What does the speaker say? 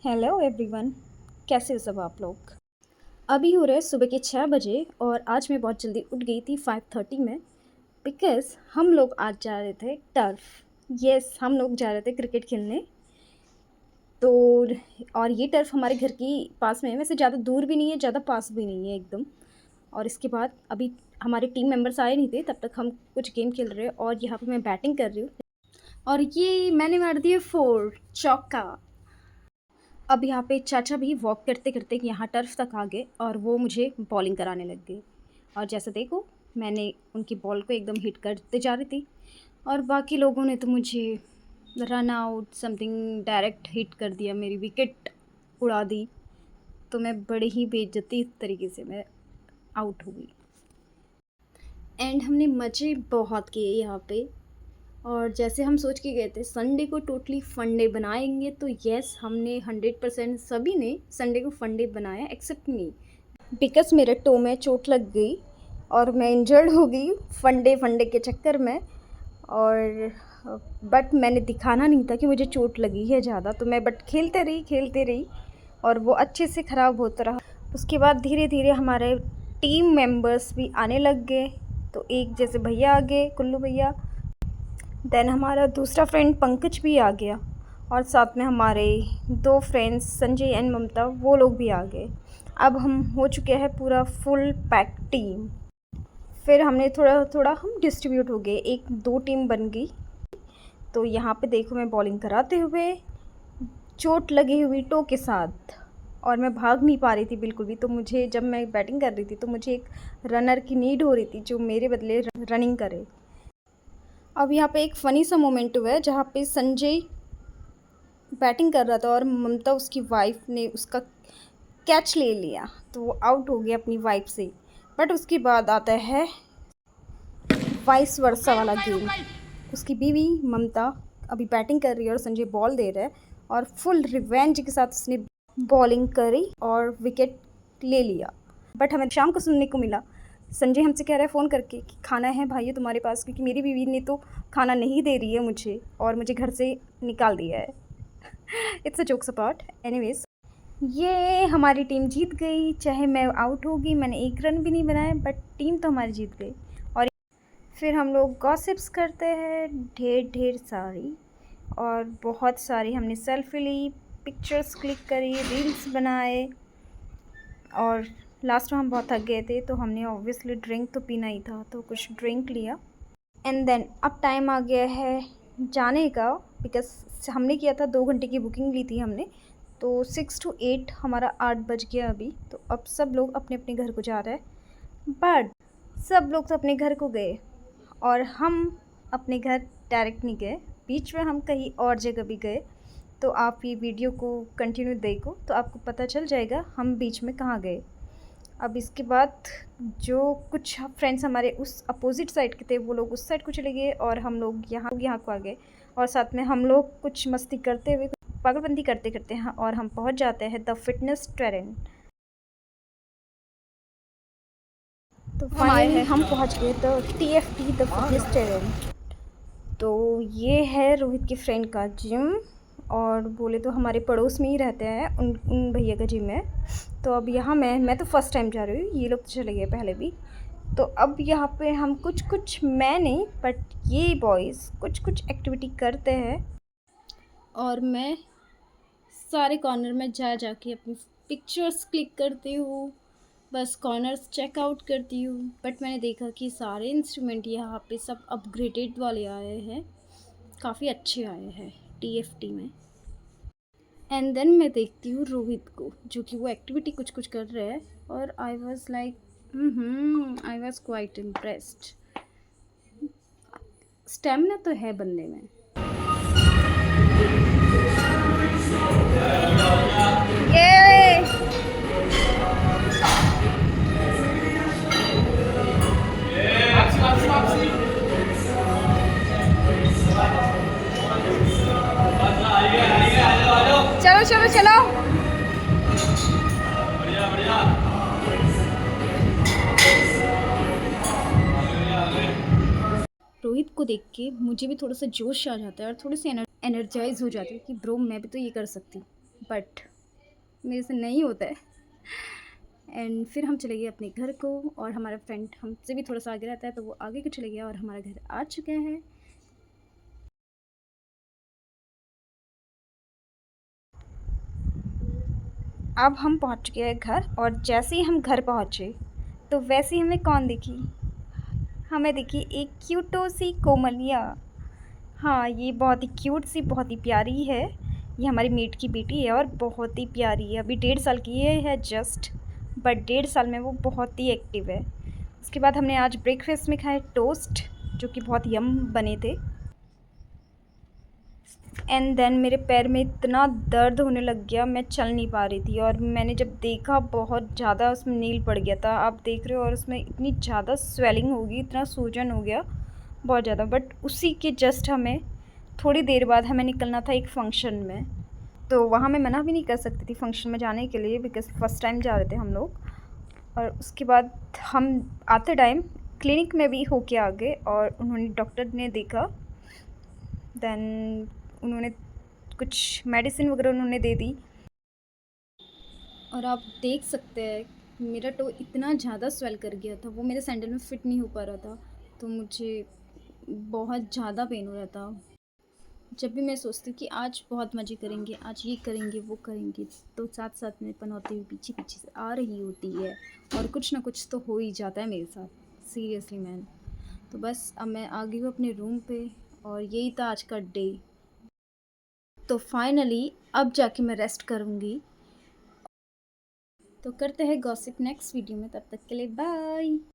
Hello everyone, कैसे हो सब आप लोग। अभी हो रहे हैं सुबह के 6 बजे और आज मैं बहुत जल्दी उठ गई थी 5:30 में, बिकॉज़ हम लोग आज जा रहे थे टर्फ़। यस, हम लोग जा रहे थे क्रिकेट खेलने। तो और ये टर्फ़ हमारे घर के पास में है, वैसे ज़्यादा दूर भी नहीं है, ज़्यादा पास भी नहीं है एकदम। और इसके बाद अभी हमारे टीम मेंबर्स आए नहीं थे, तब तक हम कुछ गेम खेल रहे हैं और यहाँ पे मैं बैटिंग कर रही हूँ और ये मैंने मार दिए 4 चौका। अब यहाँ पे चाचा भी वॉक करते करते यहाँ टर्फ तक आ गए और वो मुझे बॉलिंग कराने लग गए। और जैसे देखो, मैंने उनकी बॉल को एकदम हिट करते जा रही थी और बाकी लोगों ने तो मुझे run out something direct hit कर दिया, मेरी विकेट उड़ा दी। तो मैं बड़े ही बेइज्जती तरीके से मैं आउट हो गई। एंड हमने मज़े बहुत किए यहाँ पे। और जैसे हम सोच के गए थे संडे को टोटली फन डे बनाएंगे, तो यस, हमने 100% सभी ने संडे को फन डे बनाया एक्सेप्ट मी, बिकॉज मेरे टो में चोट लग गई और मैं इंजर्ड हो गई फन डे के चक्कर में। और बट मैंने दिखाना नहीं था कि मुझे चोट लगी है ज़्यादा, तो मैं बट खेलते रही और वो अच्छे से ख़राब होता रहा। उसके बाद धीरे धीरे हमारे टीम मेंबर्स भी आने लग गए। तो एक जैसे भैया आ गए, कुल्लू भैया, देन हमारा दूसरा फ्रेंड पंकज भी आ गया और साथ में हमारे 2 फ्रेंड्स संजय एंड ममता, वो लोग भी आ गए। अब हम हो चुके हैं पूरा फुल पैक टीम। फिर हमने थोड़ा थोड़ा हम डिस्ट्रीब्यूट हो गए, 1-2 टीम बन गई। तो यहाँ पे देखो, मैं बॉलिंग कराते हुए चोट लगी हुई टो के साथ और मैं भाग नहीं पा रही थी बिल्कुल भी। तो मुझे, जब मैं बैटिंग कर रही थी, तो मुझे एक रनर की नीड हो रही थी जो मेरे बदले रनिंग करे। अब यहाँ पे एक फ़नी सा मोमेंट हुआ है जहाँ पे संजय बैटिंग कर रहा था और ममता उसकी वाइफ ने उसका कैच ले लिया, तो वो आउट हो गया अपनी वाइफ से। बट उसके बाद आता है वाइस वर्सा वाला गेम। उसकी बीवी ममता अभी बैटिंग कर रही है और संजय बॉल दे रहा है और फुल रिवेंज के साथ उसने बॉलिंग करी और विकेट ले लिया। बट हमें शाम को सुनने को मिला, संजय हमसे कह रहा है फ़ोन करके कि खाना है भाई तुम्हारे पास, क्योंकि मेरी बीवी ने तो खाना नहीं दे रही है मुझे और मुझे घर से निकाल दिया है। It's a jokes apart. Anyways, ये हमारी टीम जीत गई, चाहे मैं आउट हो गई, मैंने एक रन भी नहीं बनाया, बट टीम तो हमारी जीत गई। और फिर हम लोग गॉसिप्स करते हैं ढेर सारी, और बहुत सारी हमने सेल्फी ली, पिक्चर्स क्लिक करी, रील्स बनाए। और लास्ट में हम बहुत थक गए थे, तो हमने ऑब्वियसली ड्रिंक तो पीना ही था, तो कुछ ड्रिंक लिया। एंड देन अब टाइम आ गया है जाने का, बिकॉज हमने किया था 2 घंटे की बुकिंग ली थी हमने, तो 6 to 8 हमारा 8 बज गया अभी। तो अब सब लोग अपने अपने घर को जा रहे हैं, बट सब लोग तो अपने घर को गए और हम अपने घर डायरेक्ट नहीं गए, बीच में हम कहीं और जगह भी गए। तो आप ये वीडियो को कंटिन्यू देखो तो आपको पता चल जाएगा हम बीच में कहाँ गए। अब इसके बाद जो कुछ फ्रेंड्स हमारे उस अपोजिट साइड के थे, वो लोग उस साइड को चले गए और हम लोग यहाँ को आ गए। और साथ में हम लोग कुछ मस्ती करते हुए, पागलबंदी करते करते हैं और हम पहुँच जाते हैं द फिटनेस टेरेन। तो फाइनली हम पहुँच गए the TFT the fitness terrain. तो ये है रोहित के फ्रेंड का जिम, और बोले तो हमारे पड़ोस में ही रहते हैं, उन भैया का जिम है। तो अब यहाँ मैं तो फर्स्ट टाइम जा रही हूँ, ये लोग तो चले गए पहले भी। तो अब यहाँ पे हम कुछ मैं नहीं बट ये बॉयज़ कुछ एक्टिविटी करते हैं और मैं सारे कॉर्नर में जा के अपनी पिक्चर्स क्लिक करती हूँ, बस कॉर्नर्स चेकआउट करती हूँ। बट मैंने देखा कि सारे इंस्ट्रूमेंट यहाँ पे सब अपग्रेडेड वाले आए हैं, काफ़ी अच्छे आए हैं TFT में। एंड देन मैं देखती हूँ रोहित को, जो कि वो एक्टिविटी कुछ कर रहे हैं, और I was like I was quite impressed. Stamina तो है बंदे में। ये चलो चलो चलो। रोहित को देख के मुझे भी थोड़ा सा जोश आ जाता है और थोड़ी सी एनर्जी एनर्जाइज हो जाती हूँ कि ब्रो मैं भी तो ये कर सकती हूँ, बट मेरे से नहीं होता है। एंड फिर हम चले गए अपने घर को, और हमारा फ्रेंड हमसे भी थोड़ा सा आगे रहता है तो वो आगे को चले गया और हमारा घर आ चुके हैं। अब हम पहुंच चुके हैं घर, और जैसे ही हम घर पहुंचे तो वैसे ही हमें कौन दिखी? हमें दिखी एक क्यूटो सी कोमलिया। हाँ, ये बहुत ही क्यूट सी, बहुत ही प्यारी है। ये हमारी मेट की बेटी है और बहुत ही प्यारी है। अभी 1.5 साल की है जस्ट, बट 1.5 साल में वो बहुत ही एक्टिव है। उसके बाद हमने आज ब्रेकफास्ट में खाए टोस्ट, जो कि बहुत यम बने थे। एंड देन मेरे पैर में इतना दर्द होने लग गया, मैं चल नहीं पा रही थी, और मैंने जब देखा बहुत ज़्यादा उसमें नील पड़ गया था, आप देख रहे हो, और उसमें इतनी ज़्यादा स्वेलिंग होगी, इतना सूजन हो गया बहुत ज़्यादा। बट उसी के जस्ट हमें थोड़ी देर बाद हमें निकलना था एक फ़ंक्शन में, तो वहाँ मैं मना भी नहीं कर सकती थी फ़ंक्शन में जाने के लिए, बिकॉज़ फ़र्स्ट टाइम जा रहे थे हम लोग। और उसके बाद हम आते टाइम क्लिनिक में भी होके आ गए, और उन्होंने, डॉक्टर ने देखा, देन उन्होंने कुछ मेडिसिन वगैरह उन्होंने दे दी। और आप देख सकते हैं मेरा टो इतना ज़्यादा स्वेल कर गया था, वो मेरे सैंडल में फ़िट नहीं हो पा रहा था, तो मुझे बहुत ज़्यादा पेन हो रहा था। जब भी मैं सोचती हूँ कि आज बहुत मज़े करेंगे, आज ये करेंगे वो करेंगे, तो साथ साथ में पनौती हुई पीछे पीछे से आ रही होती है, और कुछ ना कुछ तो हो ही जाता है मेरे साथ, सीरियसली मैन। तो बस अब मैं आ गई हूँ अपने रूम पे, और यही था आज का डे। तो फाइनली अब जाके मैं रेस्ट करूँगी। तो करते हैं गॉसिप नेक्स्ट वीडियो में, तब तक के लिए बाय।